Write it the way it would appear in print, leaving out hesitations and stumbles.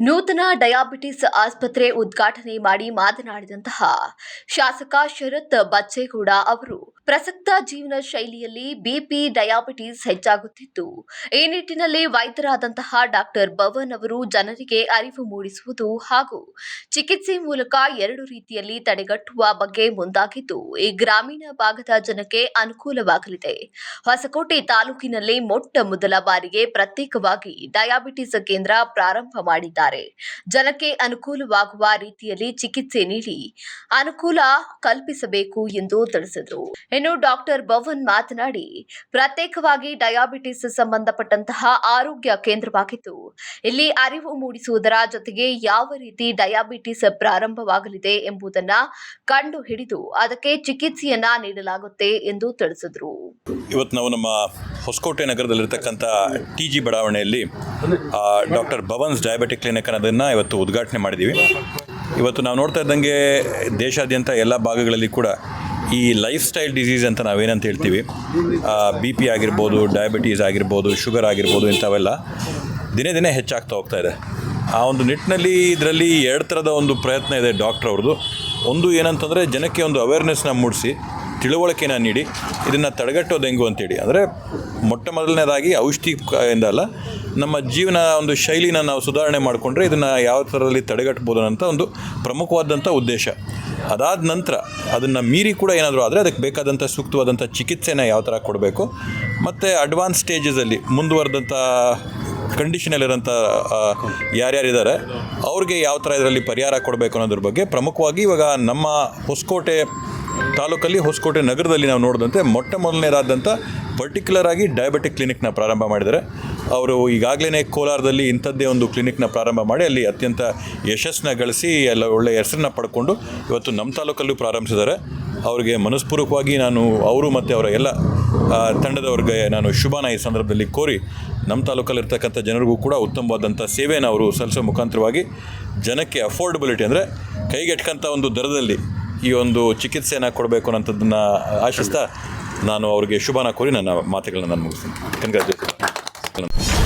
ನೂತನ ಡಯಾಬಿಟಿಸ್ ಆಸ್ಪತ್ರೆ ಉದ್ಘಾಟನೆ ಮಾಡಿ ಮಾತನಾಡಿದಂತಹ ಶಾಸಕ ಶರತ್ ಬಚ್ಚೇಗೌಡ ಅವರು ಪ್ರಸಕ್ತ ಜೀವನ ಶೈಲಿಯಲ್ಲಿ ಬಿಪಿ ಡಯಾಬಿಟಿಸ್ ಹೆಚ್ಚಾಗುತ್ತಿದ್ದು ಈ ನಿಟ್ಟಿನಲ್ಲಿ ವೈದ್ಯರಾದಂತಹ ಡಾಕ್ಟರ್ ಭವನ್ ಅವರು ಜನರಿಗೆ ಅರಿವು ಮೂಡಿಸುವುದು ಹಾಗೂ ಚಿಕಿತ್ಸೆ ಮೂಲಕ ಎರಡು ರೀತಿಯಲ್ಲಿ ತಡೆಗಟ್ಟುವ ಬಗ್ಗೆ ಮುಂದಾಗಿದ್ದು ಈ ಗ್ರಾಮೀಣ ಭಾಗದ ಜನಕ್ಕೆ ಅನುಕೂಲವಾಗಲಿದೆ. ಹೊಸಕೋಟೆ ತಾಲೂಕಿನಲ್ಲಿ ಮೊಟ್ಟ ಮೊದಲ ಬಾರಿಗೆ ಪ್ರತ್ಯೇಕವಾಗಿ ಡಯಾಬಿಟಿಸ್ ಕೇಂದ್ರ ಪ್ರಾರಂಭ ಮಾಡಿದ್ದಾರೆ. ಜನಕ್ಕೆ ಅನುಕೂಲವಾಗುವ ರೀತಿಯಲ್ಲಿ ಚಿಕಿತ್ಸೆ ನೀಡಿ ಅನುಕೂಲ ಕಲ್ಪಿಸಬೇಕು ಎಂದು ತಿಳಿಸಿದರು. ಇನ್ನು ಡಾಕ್ಟರ್ ಭವನ್ ಮಾತನಾಡಿ, ಪ್ರತ್ಯೇಕವಾಗಿ ಡಯಾಬಿಟಿಸ್ ಸಂಬಂಧಪಟ್ಟಂತಹ ಆರೋಗ್ಯ ಕೇಂದ್ರವಾಗಿದ್ದು ಇಲ್ಲಿ ಅರಿವು ಮೂಡಿಸುವುದರ ಜೊತೆಗೆ ಯಾವ ರೀತಿ ಡಯಾಬಿಟಿಸ್ ಪ್ರಾರಂಭವಾಗಲಿದೆ ಎಂಬುದನ್ನು ಕಂಡು ಹಿಡಿದು ಅದಕ್ಕೆ ಚಿಕಿತ್ಸೆಯನ್ನ ನೀಡಲಾಗುತ್ತೆ ಎಂದು ತಿಳಿಸಿದರು. ಇವತ್ತು ನಾವು ನಮ್ಮ ಹೊಸಕೋಟೆ ನಗರದಲ್ಲಿರ್ತಕ್ಕಂಥ TG ಬಡಾವಣೆಯಲ್ಲಿ ಡಾಕ್ಟರ್ ಭವನ್ಸ್ ಡಯಾಬಿಟಿಕ್ ಕ್ಲಿನಿಕ್ ಅನ್ನೋದನ್ನು ಇವತ್ತು ಉದ್ಘಾಟನೆ ಮಾಡಿದ್ದೀವಿ. ಇವತ್ತು ನಾವು ನೋಡ್ತಾ ಇದ್ದಂಗೆ ದೇಶಾದ್ಯಂತ ಎಲ್ಲ ಭಾಗಗಳಲ್ಲಿ ಕೂಡ ಈ ಲೈಫ್ ಸ್ಟೈಲ್ ಡಿಸೀಸ್ ಅಂತ ನಾವೇನಂತ ಹೇಳ್ತೀವಿ, BP ಆಗಿರ್ಬೋದು, ಡಯಾಬಿಟೀಸ್ ಆಗಿರ್ಬೋದು, ಶುಗರ್ ಆಗಿರ್ಬೋದು, ಇಂಥವೆಲ್ಲ ದಿನೇ ದಿನೇ ಹೆಚ್ಚಾಗ್ತಾ ಹೋಗ್ತಾ ಇದೆ. ಆ ಒಂದು ನಿಟ್ಟಿನಲ್ಲಿ ಇದರಲ್ಲಿ ಎರಡು ಥರದ ಒಂದು ಪ್ರಯತ್ನ ಇದೆ ಡಾಕ್ಟ್ರ್ ಅವ್ರದ್ದು. ಒಂದು ಏನಂತಂದರೆ ಜನಕ್ಕೆ ಒಂದು ಅವೇರ್ನೆಸ್ನ ಮೂಡಿಸಿ ತಿಳುವಳಿಕೆನ ನೀಡಿ ಇದನ್ನು ತಡೆಗಟ್ಟೋದು ಹೆಂಗು ಅಂತೇಳಿ, ಅಂದರೆ ಮೊಟ್ಟ ಮೊದಲನೇದಾಗಿ ಔಷಧಿಯಿಂದ ಅಲ್ಲ, ನಮ್ಮ ಜೀವನ ಒಂದು ಶೈಲಿನ ನಾವು ಸುಧಾರಣೆ ಮಾಡಿಕೊಂಡ್ರೆ ಇದನ್ನು ಯಾವ ಥರದಲ್ಲಿ ತಡೆಗಟ್ಬೋದು ಅಂತ ಒಂದು ಪ್ರಮುಖವಾದಂಥ ಉದ್ದೇಶ. ಅದಾದ ನಂತರ ಅದನ್ನು ಮೀರಿ ಕೂಡ ಏನಾದರೂ ಆದರೆ ಅದಕ್ಕೆ ಬೇಕಾದಂಥ ಸೂಕ್ತವಾದಂಥ ಚಿಕಿತ್ಸೆನ ಯಾವ ಥರ ಕೊಡಬೇಕು, ಮತ್ತು ಅಡ್ವಾನ್ಸ್ ಸ್ಟೇಜಸಲ್ಲಿ ಮುಂದುವರೆದಂಥ ಕಂಡೀಷನಲ್ಲಿರೋಂಥ ಯಾರ್ಯಾರಿದ್ದಾರೆ ಅವ್ರಿಗೆ ಯಾವ ಥರ ಇದರಲ್ಲಿ ಪರಿಹಾರ ಕೊಡಬೇಕು ಅನ್ನೋದ್ರ ಬಗ್ಗೆ ಪ್ರಮುಖವಾಗಿ ಇವಾಗ ನಮ್ಮ ಹೊಸಕೋಟೆ ತಾಲೂಕಲ್ಲಿ, ಹೊಸಕೋಟೆ ನಗರದಲ್ಲಿ ನಾವು ನೋಡಿದಂತೆ ಮೊಟ್ಟ ಮೊದಲನೇದಾದಂಥ ಪರ್ಟಿಕ್ಯುಲರ್ ಆಗಿ ಡಯಾಬಿಟಿಕ್ ಕ್ಲಿನಿಕ್ನ ಪ್ರಾರಂಭ ಮಾಡಿದ್ದಾರೆ. ಅವರು ಈಗಾಗಲೇ ಕೋಲಾರದಲ್ಲಿ ಇಂಥದ್ದೇ ಒಂದು ಕ್ಲಿನಿಕ್ನ ಪ್ರಾರಂಭ ಮಾಡಿ ಅಲ್ಲಿ ಅತ್ಯಂತ ಯಶಸ್ಸನ್ನ ಗಳಿಸಿ ಎಲ್ಲ ಒಳ್ಳೆಯ ಹೆಸರನ್ನ ಪಡ್ಕೊಂಡು ಇವತ್ತು ನಮ್ಮ ತಾಲೂಕಲ್ಲೂ ಪ್ರಾರಂಭಿಸಿದ್ದಾರೆ. ಅವರಿಗೆ ಮನಸ್ಪೂರ್ವಕವಾಗಿ ನಾನು ಅವರು ಮತ್ತು ಅವರ ಎಲ್ಲ ತಂಡದವ್ರಿಗೆ ನಾನು ಶುಭನ ಈ ಸಂದರ್ಭದಲ್ಲಿ ಕೋರಿ ನಮ್ಮ ತಾಲೂಕಲ್ಲಿರ್ತಕ್ಕಂಥ ಜನರಿಗೂ ಕೂಡ ಉತ್ತಮವಾದಂಥ ಸೇವೆಯನ್ನು ಅವರು ಸಲ್ಲಿಸೋ ಮುಖಾಂತರವಾಗಿ ಜನಕ್ಕೆ ಅಫೋರ್ಡಬಿಲಿಟಿ ಅಂದರೆ ಕೈಗೆಟ್ಕಂಥ ಒಂದು ದರದಲ್ಲಿ ಈ ಒಂದು ಚಿಕಿತ್ಸೆಯನ್ನು ಕೊಡಬೇಕು ಅನ್ನೋಂಥದ್ದನ್ನು ಆಶಿಸ್ತಾ ನಾನು ಅವರಿಗೆ ಶುಭನ ಕೋರಿ ನನ್ನ ಮಾತುಗಳನ್ನ ನಾನು ಮುಗಿಸ್ತೀನಿ. ಕಂಗ್ರ್ಯಾಚುಲೇಷನ್.